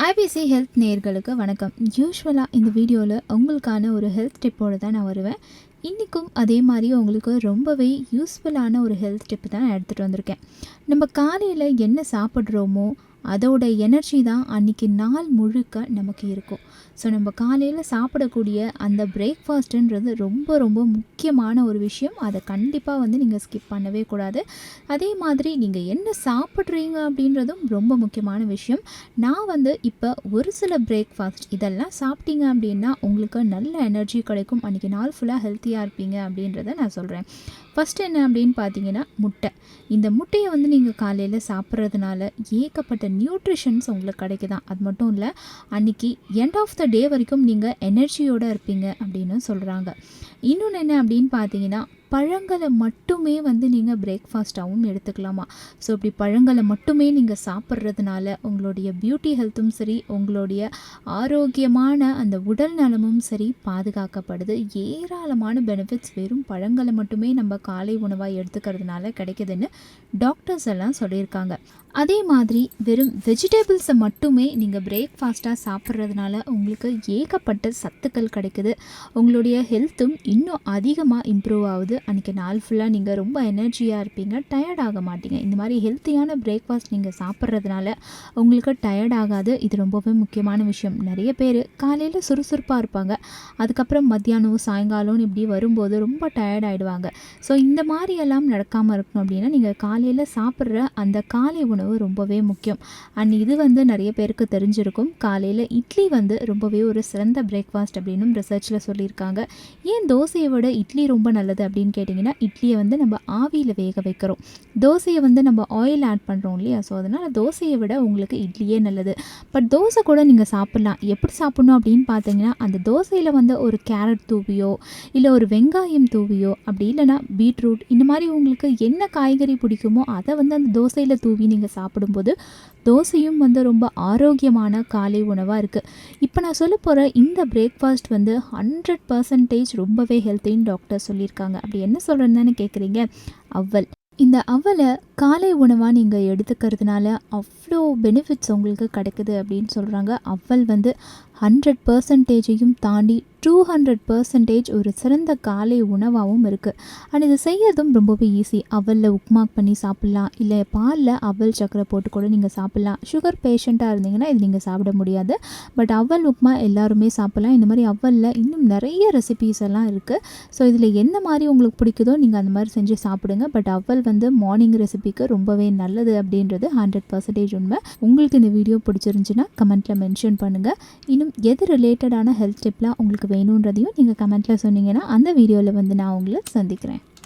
IBC health நேயர்களுக்கு வணக்கம். யூஸ்வலாக இந்த வீடியோவில் உங்களுக்கான ஒரு ஹெல்த் டிப்போடு தான் நான் வருவேன். இன்றைக்கும் அதே மாதிரி உங்களுக்கு ரொம்பவே யூஸ்ஃபுல்லான ஒரு ஹெல்த் டிப்பு தான் நான் எடுத்துகிட்டு வந்திருக்கேன். நம்ம காலையில் என்ன சாப்பிட்றோமோ அதோட எனர்ஜி தான் அன்றைக்கி நாள் முழுக்க நமக்கு இருக்கும். ஸோ நம்ம காலையில் சாப்பிடக்கூடிய அந்த பிரேக்ஃபாஸ்ட்டுன்றது ரொம்ப ரொம்ப முக்கியமான ஒரு விஷயம். அதை கண்டிப்பாக நீங்கள் ஸ்கிப் பண்ணவே கூடாது. அதே மாதிரி நீங்கள் என்ன சாப்பிட்றீங்க அப்படின்றதும் ரொம்ப முக்கியமான விஷயம். நான் இப்போ ஒரு சில பிரேக்ஃபாஸ்ட் இதெல்லாம் சாப்பிட்டீங்க அப்படின்னா உங்களுக்கு நல்ல எனர்ஜி கிடைக்கும். அன்றைக்கி நாள் ஃபுல்லாக ஹெல்த்தியாக இருப்பீங்க அப்படின்றத நான் சொல்கிறேன். ஃபஸ்ட்டு என்ன அப்படின்னு பார்த்தீங்கன்னா முட்டை. இந்த முட்டையை நீங்கள் காலையில் சாப்பிட்றதுனால ஏகப்பட்ட நியூட்ரிஷன்ஸ் உங்களுக்கு கிடைக்குதான். அது மட்டும் இல்லை, அன்றைக்கி எண்ட் ஆஃப் த டே வரைக்கும் நீங்கள் எனர்ஜியோடு இருப்பீங்க அப்படின்னு சொல்கிறாங்க. இன்னொன்று என்ன அப்படின்னு பார்த்தீங்கன்னா பழங்களை மட்டுமே நீங்கள் பிரேக்ஃபாஸ்ட்டாகவும் எடுத்துக்கலாமா. ஸோ இப்படி பழங்களை மட்டுமே நீங்கள் சாப்பிட்றதுனால உங்களுடைய பியூட்டி ஹெல்த்தும் சரி, உங்களுடைய ஆரோக்கியமான அந்த உடல் நலமும் சரி பாதுகாக்கப்படுது. ஏராளமான பெனிஃபிட்ஸ் வெறும் பழங்களை மட்டுமே நம்ம காலை உணவாக எடுத்துக்கிறதுனால கிடைக்குதுன்னு டாக்டர்ஸ் எல்லாம் சொல்லியிருக்காங்க. அதே மாதிரி வெறும் வெஜிடபிள்ஸை மட்டுமே நீங்கள் பிரேக்ஃபாஸ்ட்டாக சாப்பிட்றதுனால உங்களுக்கு ஏகப்பட்ட சத்துக்கள் கிடைக்குது. உங்களுடைய ஹெல்த்தும் இன்னும் அதிகமாக இம்ப்ரூவ் ஆகுது. அன்றைக்கி நாள் ஃபுல்லாக நீங்கள் ரொம்ப எனர்ஜியாக இருப்பீங்க, டயர்ட் ஆக மாட்டீங்க. இந்த மாதிரி ஹெல்த்தியான பிரேக்ஃபாஸ்ட் நீங்கள் சாப்பிட்றதுனால உங்களுக்கு டயர்ட் ஆகாது. இது ரொம்பவே முக்கியமான விஷயம். நிறைய பேர் காலையில் சுறுசுறுப்பாக இருப்பாங்க, அதுக்கப்புறம் மத்தியானம் சாயங்காலம்னு இப்படி வரும்போது ரொம்ப டயர்ட் ஆகிடுவாங்க. ஸோ இந்த மாதிரியெல்லாம் நடக்காமல் இருக்கணும் அப்படின்னா நீங்கள் காலையில் சாப்பிட்ற அந்த காலை உணவு ரொம்பவே முக்கியம். அண்ட் இது நிறைய பேருக்கு தெரிஞ்சிருக்கும். காலையில் இட்லி ரொம்பவே ஒரு சிறந்த பிரேக்ஃபாஸ்ட் அப்படின்னு ரிசர்ச்சில் சொல்லியிருக்காங்க. ஏன் தோசையை விட இட்லி ரொம்ப நல்லது அப்படின்னு கேட்டிங்கன்னா, இட்லியை நம்ம ஆவியில் வேக வைக்கிறோம், தோசையை நம்ம ஆயில் ஆட் பண்ணுறோம் இல்லையா. ஸோ அதனால் தோசையை விட உங்களுக்கு இட்லியே நல்லது. பட் தோசை கூட நீங்கள் சாப்பிட்லாம். எப்படி சாப்பிட்ணும் அப்படின்னு பார்த்தீங்கன்னா, அந்த தோசையில் ஒரு கேரட் தூவியோ இல்லை ஒரு வெங்காயம் தூவியோ, அப்படி இல்லைனா பீட்ரூட், இந்த மாதிரி உங்களுக்கு என்ன காய்கறி பிடிக்குமோ அதை அந்த தோசையில் தூவி நீங்கள் சாப்பிடும்போது தோசையும் ரொம்ப ஆரோக்கியமான காலை உணவாக இருக்குது. இப்போ நான் சொல்ல போகிற இந்த பிரேக்ஃபாஸ்ட் 100% ரொம்பவே ஹெல்த்தின்னு டாக்டர் சொல்லியிருக்காங்க. அப்படி என்ன சொல்கிறேன்னு கேட்குறீங்க? அவல். இந்த அவலை காலை உணவாக நீங்கள் எடுத்துக்கிறதுனால அவ்வளோ பெனிஃபிட்ஸ் உங்களுக்கு கிடைக்குது அப்படின்னு சொல்கிறாங்க. அவல் 100%ஐயும் தாண்டி 200% ஒரு சிறந்த காலை உணவாகவும் இருக்குது. அண்ட் இது செய்யறதும் ரொம்பவே ஈஸி. அவலில் உப்புமா பண்ணி சாப்பிட்லாம், இல்லை பாலில் அவல் சக்கரை போட்டு கூட நீங்கள் சாப்பிட்லாம். சுகர் பேஷண்ட்டாக இருந்தீங்கன்னா இது நீங்கள் சாப்பிட முடியாது. பட் அவல் உப்புமா எல்லாருமே சாப்பிட்லாம். இந்த மாதிரி அவலில் இன்னும் நிறைய ரெசிபீஸ் எல்லாம் இருக்குது. ஸோ இதில் என்ன மாதிரி உங்களுக்கு பிடிக்குதோ நீங்கள் அந்த மாதிரி செஞ்சு சாப்பிடுங்க. பட் அவல் மார்னிங் ரெசிபிக்கு ரொம்பவே நல்லது அப்படின்றது 100% உண்மை. உங்களுக்கு இந்த வீடியோ பிடிச்சிருந்துச்சுன்னா கமெண்ட்டில் மென்ஷன் பண்ணுங்கள். இன்னும் எது ரிலேட்டடான ஹெல்த் டிப்லாம் உங்களுக்கு வேணுன்றதையும் நீங்கள் கமெண்ட்டில் சொன்னீங்கன்னா அந்த வீடியோவில் நான் உங்களை சந்திக்கிறேன்.